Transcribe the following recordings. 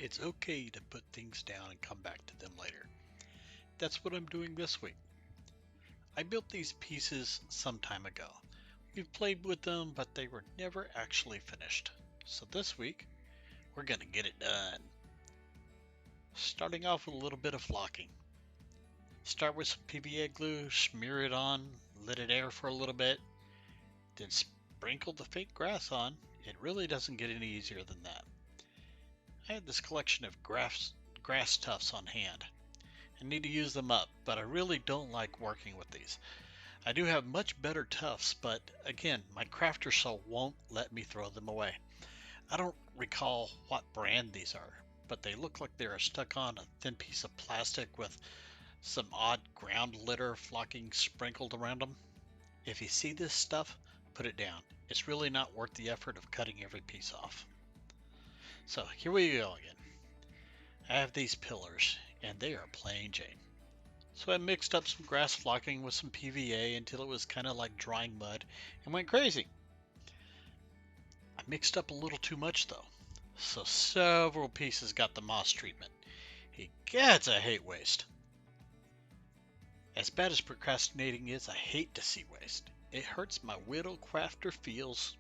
It's okay to put things down and come back to them later. That's what I'm doing this week. I built these pieces some time ago. We've played with them, but they were never actually finished. So this week, we're gonna get it done. Starting off with a little bit of flocking. Start with some PVA glue, smear it on, let it air for a little bit, then sprinkle the fake grass on. It really doesn't get any easier than that. I had this collection of grass tufts on hand. I need to use them up, but I really don't like working with these. I do have much better tufts, but again, my crafter saw won't let me throw them away. I don't recall what brand these are, but they look like they are stuck on a thin piece of plastic with some odd ground litter flocking sprinkled around them. If you see this stuff, put it down. It's really not worth the effort of cutting every piece off. So here we go again. I have these pillars, and they are plain Jane. So I mixed up some grass flocking with some PVA until it was kind of like drying mud and went crazy. I mixed up a little too much though, so several pieces got the moss treatment. Egads, I hate waste. As bad as procrastinating is, I hate to see waste. It hurts my widow crafter feels.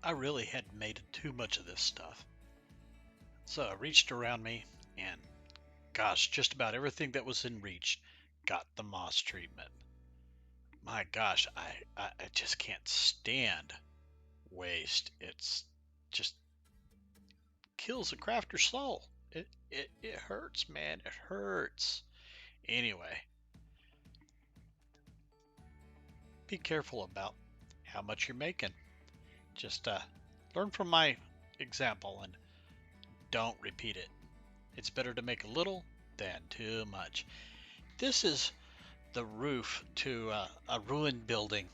I really had made too much of this stuff. So I reached around me and gosh, just about everything that was in reach got the moss treatment. My gosh, I just can't stand waste. It's just kills a crafter's soul. It hurts, man. It hurts. Anyway, be careful about how much you're making. Just learn from my example and don't repeat it. It's better to make a little than too much. This is the roof to a ruined building.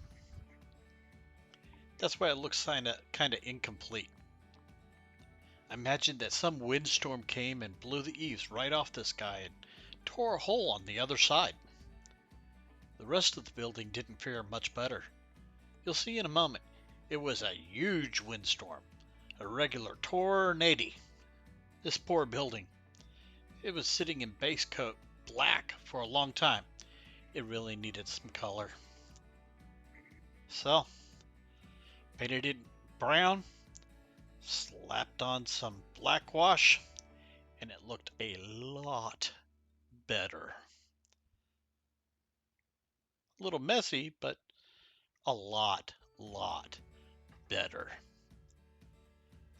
That's why it looks kind of incomplete. Imagine that some windstorm came and blew the eaves right off this guy and tore a hole on the other side. The rest of the building didn't fare much better. You'll see in a moment. It was a huge windstorm, a regular tornado. This poor building. It was sitting in base coat black for a long time. It really needed some color. So, painted it brown, slapped on some black wash, and it looked a lot better. A little messy, but a lot better.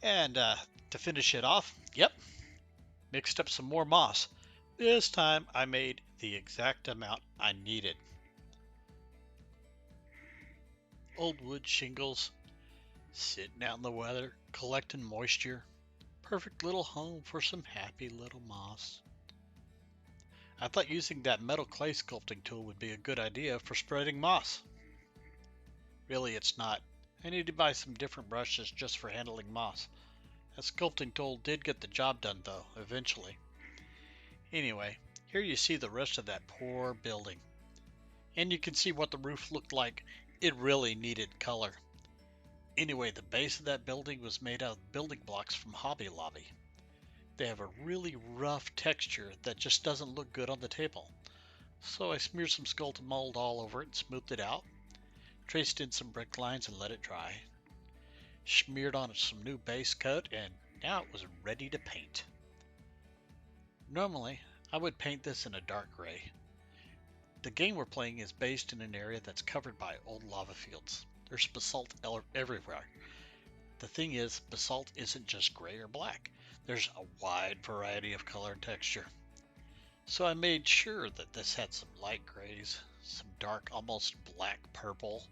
And to finish it off, yep, mixed up some more moss. This time I made the exact amount I needed. Old wood shingles, sitting out in the weather, collecting moisture. Perfect little home for some happy little moss. I thought using that metal clay sculpting tool would be a good idea for spreading moss. Really, it's not. I need to buy some different brushes just for handling moss. That sculpting tool did get the job done though, eventually. Anyway, here you see the rest of that poor building. And you can see what the roof looked like. It really needed color. Anyway, the base of that building was made out of building blocks from Hobby Lobby. They have a really rough texture that just doesn't look good on the table. So I smeared some Sculpted mold all over it and smoothed it out. Traced in some brick lines and let it dry. Smeared on some new base coat and now it was ready to paint. Normally, I would paint this in a dark gray. The game we're playing is based in an area that's covered by old lava fields. There's basalt everywhere. The thing is, basalt isn't just gray or black. There's a wide variety of color and texture. So I made sure that this had some light grays, some dark, almost black purple,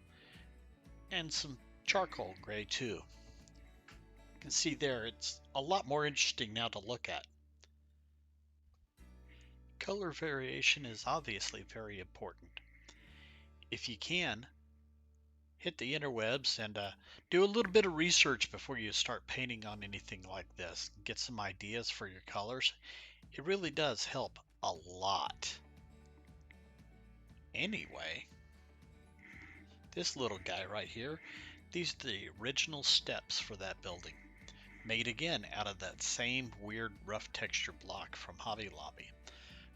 and some charcoal gray too. You can see there, it's a lot more interesting now to look at. Color variation is obviously very important. If you can, hit the interwebs and do a little bit of research before you start painting on anything like this. Get some ideas for your colors. It really does help a lot. Anyway, this little guy right here, these are the original steps for that building. made again out of that same weird rough texture block from Hobby Lobby.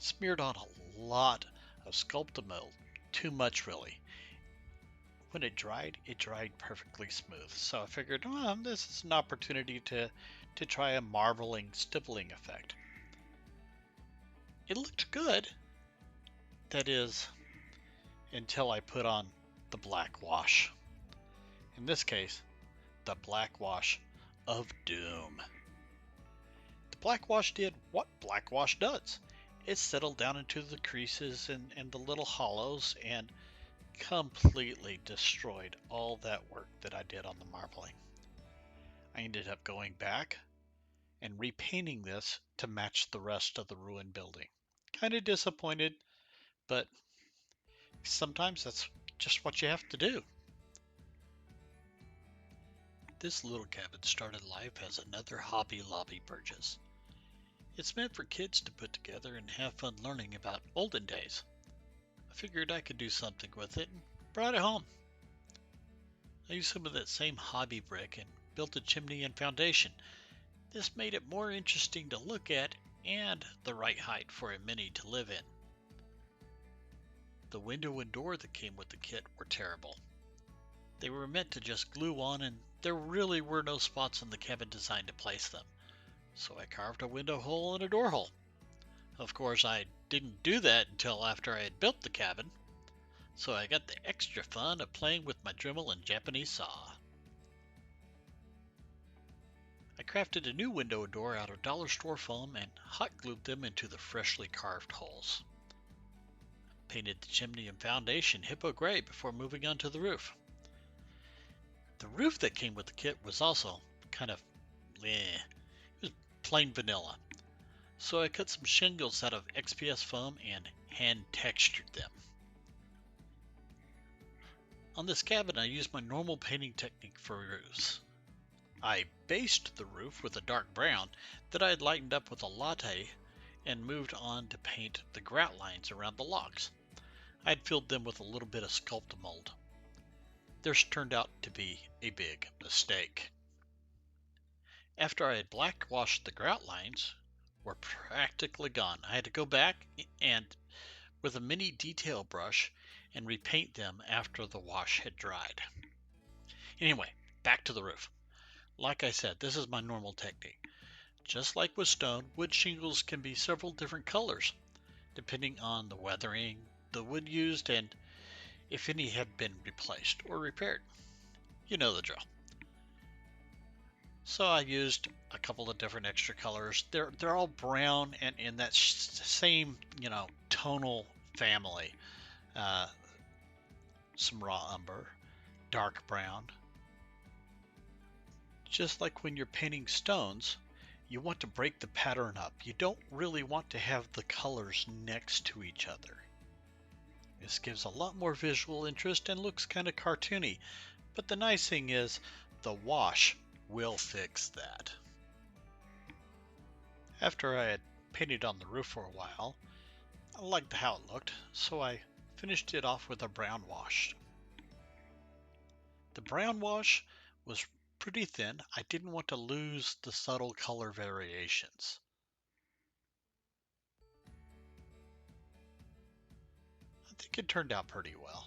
Smeared on a lot of Sculptamold, too much really. When it dried perfectly smooth. So I figured, well, this is an opportunity to try a marbling stippling effect. It looked good, that is, until I put on the black wash. In this case, the black wash of doom. The black wash did what black wash does. It settled down into the creases and the little hollows and completely destroyed all that work that I did on the marbling. I ended up going back and repainting this to match the rest of the ruined building. Kind of disappointed, but sometimes that's just what you have to do. This little cabin started life as another Hobby Lobby purchase. It's meant for kids to put together and have fun learning about olden days. I figured I could do something with it and brought it home. I used some of that same hobby brick and built a chimney and foundation. This made it more interesting to look at and the right height for a mini to live in. The window and door that came with the kit were terrible. They were meant to just glue on, and there really were no spots in the cabin design to place them. So I carved a window hole and a door hole. Of course, I didn't do that until after I had built the cabin, so I got the extra fun of playing with my Dremel and Japanese saw. I crafted a new window and door out of dollar store foam and hot glued them into the freshly carved holes. Painted the chimney and foundation hippo gray before moving on to the roof. The roof that came with the kit was also kind of it was plain vanilla. So I cut some shingles out of XPS foam and hand textured them. On this cabin I used my normal painting technique for roofs. I based the roof with a dark brown that I had lightened up with a latte and moved on to paint the grout lines around the logs. I had filled them with a little bit of Sculptamold. This turned out to be a big mistake. After I had black washed the grout lines, were practically gone. I had to go back and with a mini detail brush and repaint them after the wash had dried. Anyway, back to the roof. Like I said, this is my normal technique. Just like with stone, wood shingles can be several different colors, depending on the weathering, the wood used, and if any have been replaced or repaired. You know the drill. So I used a couple of different extra colors. They're all brown and in that same, tonal family. Some raw umber, dark brown. Just like when you're painting stones, you want to break the pattern up. You don't really want to have the colors next to each other. This gives a lot more visual interest and looks kind of cartoony, but the nice thing is the wash will fix that. After I had painted on the roof for a while, I liked how it looked, so I finished it off with a brown wash. The brown wash was pretty thin. I didn't want to lose the subtle color variations. I think it turned out pretty well.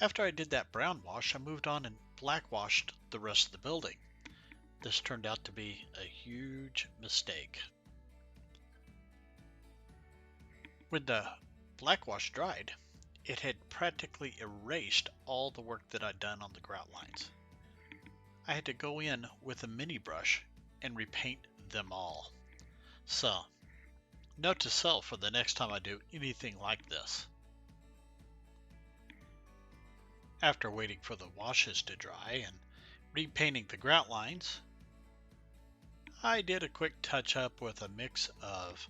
After I did that brown wash, I moved on and black washed the rest of the building. This turned out to be a huge mistake. When the black wash dried, it had practically erased all the work that I'd done on the grout lines. I had to go in with a mini brush and repaint them all. So, note to self for the next time I do anything like this. After waiting for the washes to dry and repainting the grout lines, I did a quick touch up with a mix of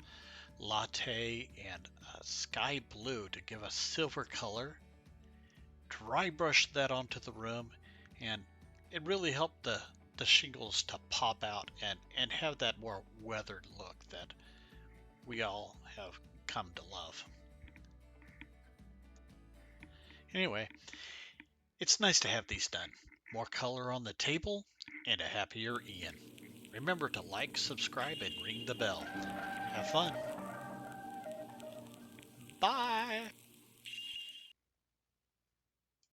latte and sky blue to give a silver color. Dry brushed that onto the room, and it really helped the shingles to pop out and have that more weathered look that we all have come to love. Anyway, it's nice to have these done. More color on the table, and a happier Ian. Remember to like, subscribe, and ring the bell. Have fun.